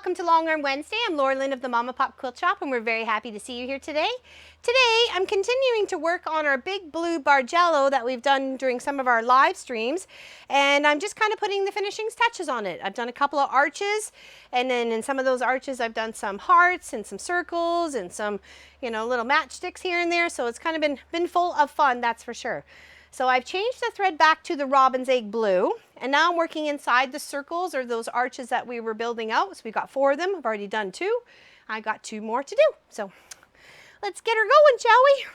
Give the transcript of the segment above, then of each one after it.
welcome to Long Arm Wednesday. I'm Laura Lynn of the Mama Pop Quilt Shop, and we're very happy to see you here today. Today, I'm continuing to work on our big blue Bargello that we've done during some of our live streams, and I'm just kind of putting the finishing touches on it. I've done a couple of arches, and then in some of those arches, I've done some hearts and some circles and some, little matchsticks here and there, so it's kind of been full of fun, that's for sure. So I've changed the thread back to the robin's egg blue, and now I'm working inside the circles or those arches that we were building out. So we got 4 of them. I've already done 2. I got 2 more to do. So let's get her going, shall we?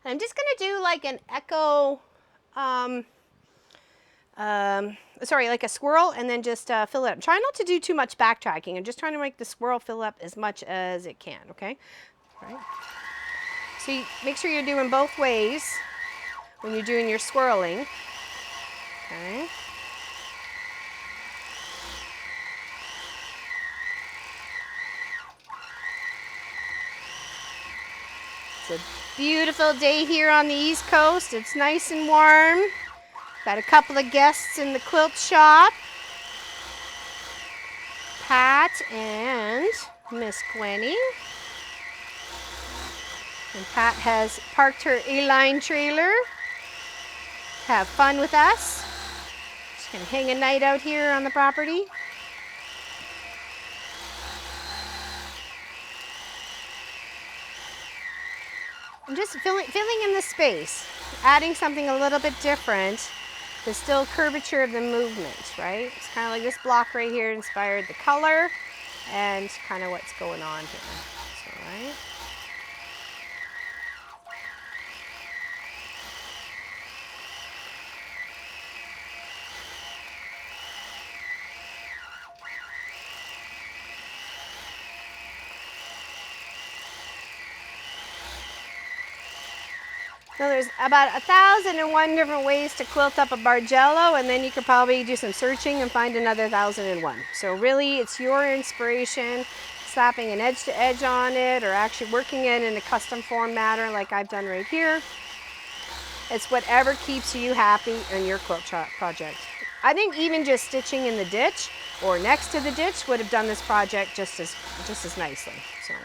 I'm just going to do like an echo, like a swirl, and then just fill it up. Try not to do too much backtracking. I'm just trying to make the swirl fill up as much as it can, okay? All right. So you make sure you're doing both ways when you're doing your swirling. Okay. It's a beautiful day here on the East Coast. It's nice and warm. Got a couple of guests in the quilt shop. Pat and Miss Gwenny. And Pat has parked her A-line trailer to have fun with us. She's going to hang a night out here on the property. I'm just filling in the space, adding something a little bit different. The still curvature of the movement, right? It's kind of like this block right here inspired the color and kind of what's going on here. So, right? So there's about 1,001 different ways to quilt up a Bargello, and then you could probably do some searching and find another 1,001. So really, it's your inspiration, slapping an edge to edge on it, or actually working it in a custom form matter like I've done right here. It's whatever keeps you happy in your quilt project. I think even just stitching in the ditch or next to the ditch would have done this project just as nicely. So.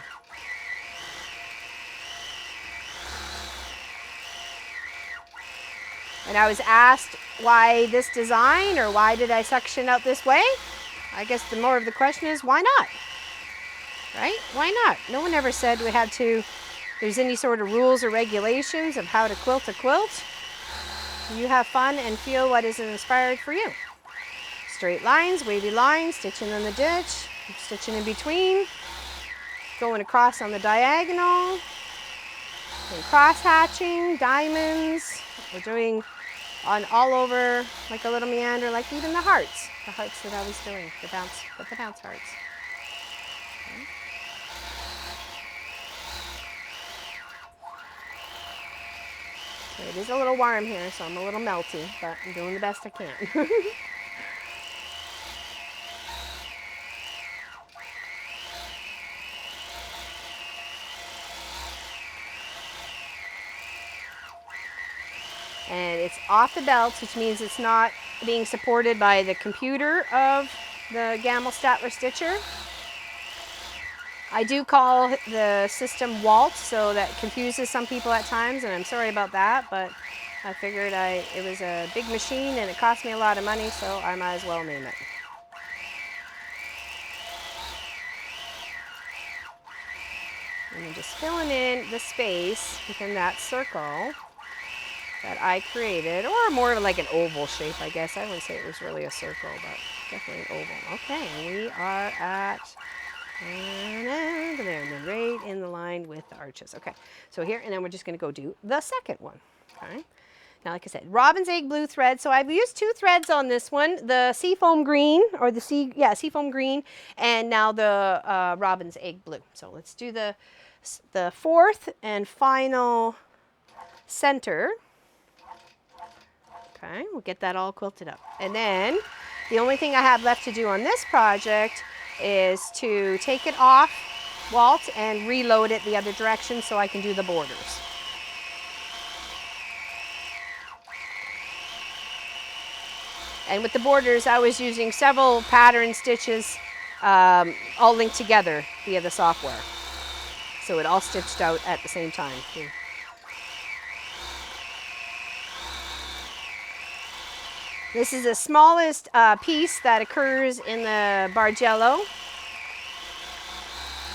And I was asked why this design, or why did I section out this way? I guess the more of the question is, why not? Right? Why not? No one ever said we had to, there's any sort of rules or regulations of how to quilt a quilt. You have fun and feel what is inspired for you. Straight lines, wavy lines, stitching in the ditch, stitching in between, going across on the diagonal, and cross hatching, diamonds. We're doing on all over, like a little meander, like even the hearts that I was doing, the bounce hearts. Okay. So it is a little warm here, so I'm a little melty, but I'm doing the best I can. And it's off the belts, which means it's not being supported by the computer of the Gamble Statler Stitcher. I do call the system Walt, so that confuses some people at times, and I'm sorry about that, but I figured it was a big machine and it cost me a lot of money, so I might as well name it. And I'm just filling in the space within that circle that I created, or more of like an oval shape, I guess. I wouldn't say it was really a circle, but definitely an oval. Okay, and we are at there, and then right in the line with the arches. Okay, so here, and then we're just going to go do the second one. Okay, now like I said, robin's egg blue thread. So I've used 2 threads on this one: the seafoam green, or the seafoam green, and now the robin's egg blue. So let's do the 4th and final center. Okay, we'll get that all quilted up. And then the only thing I have left to do on this project is to take it off Walt and reload it the other direction so I can do the borders. And with the borders, I was using several pattern stitches all linked together via the software. So it all stitched out at the same time. This is the smallest piece that occurs in the Bargello.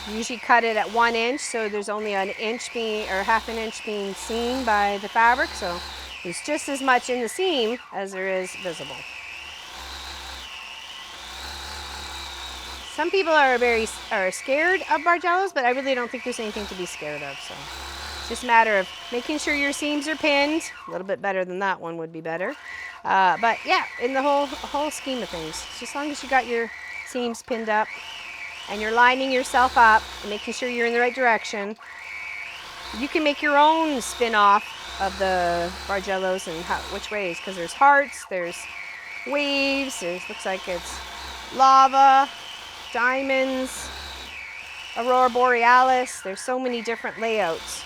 You usually cut it at 1 inch, so there's only an inch being, or half an inch being seen by the fabric, so there's just as much in the seam as there is visible. Some people are scared of Bargellos, but I really don't think there's anything to be scared of, so it's just a matter of making sure your seams are pinned. A little bit better than that one would be better. But yeah, in the whole scheme of things, just as long as you got your seams pinned up and you're lining yourself up and making sure you're in the right direction, you can make your own spin-off of the Bargellos and which ways, because there's hearts, there's waves, there's, looks like it's lava, diamonds, aurora borealis. There's so many different layouts.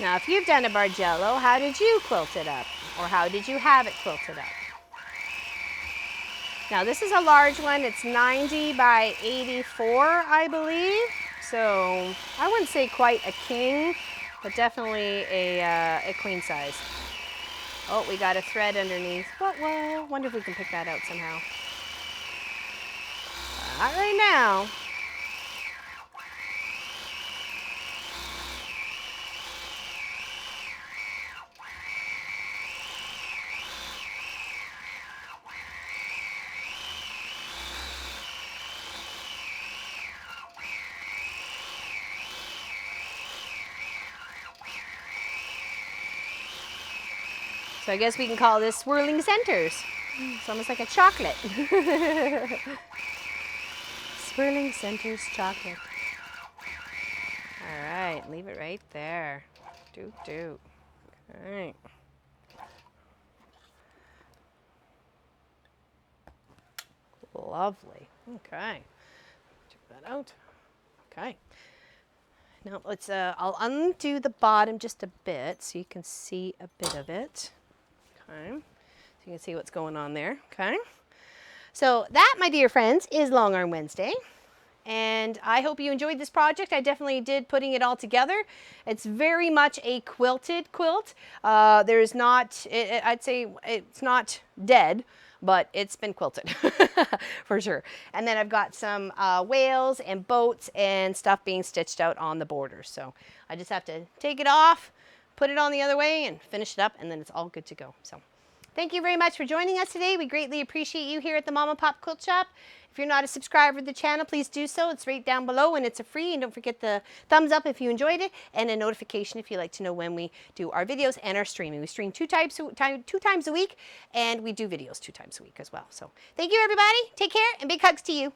Now, if you've done a Bargello, how did you quilt it up? Or how did you have it quilted up? Now, this is a large one. It's 90 by 84, I believe. So, I wouldn't say quite a king, but definitely a queen size. Oh, we got a thread underneath. Well, wonder if we can pick that out somehow. Not right now. So I guess we can call this swirling centers. It's almost like a chocolate. Swirling centers chocolate. All right, leave it right there. Do. All right. Lovely. Okay. Check that out. Okay. Now let's, I'll undo the bottom just a bit so you can see a bit of it. Okay. So you can see what's going on there. Okay. So that, my dear friends, is Long Arm Wednesday. And I hope you enjoyed this project. I definitely did putting it all together. It's very much a quilted quilt. There's not, I'd say it's not dead, but it's been quilted for sure. And then I've got some whales and boats and stuff being stitched out on the borders. So I just have to take it off, put it on the other way and finish it up, and then it's all good to go. So thank you very much for joining us today. We greatly appreciate you here at the Mama Pop Quilt Shop. If you're not a subscriber to the channel, please do so. It's right down below and it's a free. And don't forget the thumbs up if you enjoyed it and a notification if you'd like to know when we do our videos and our streaming. We stream two times a week and we do videos 2 times a week as well. So thank you, everybody. Take care and big hugs to you.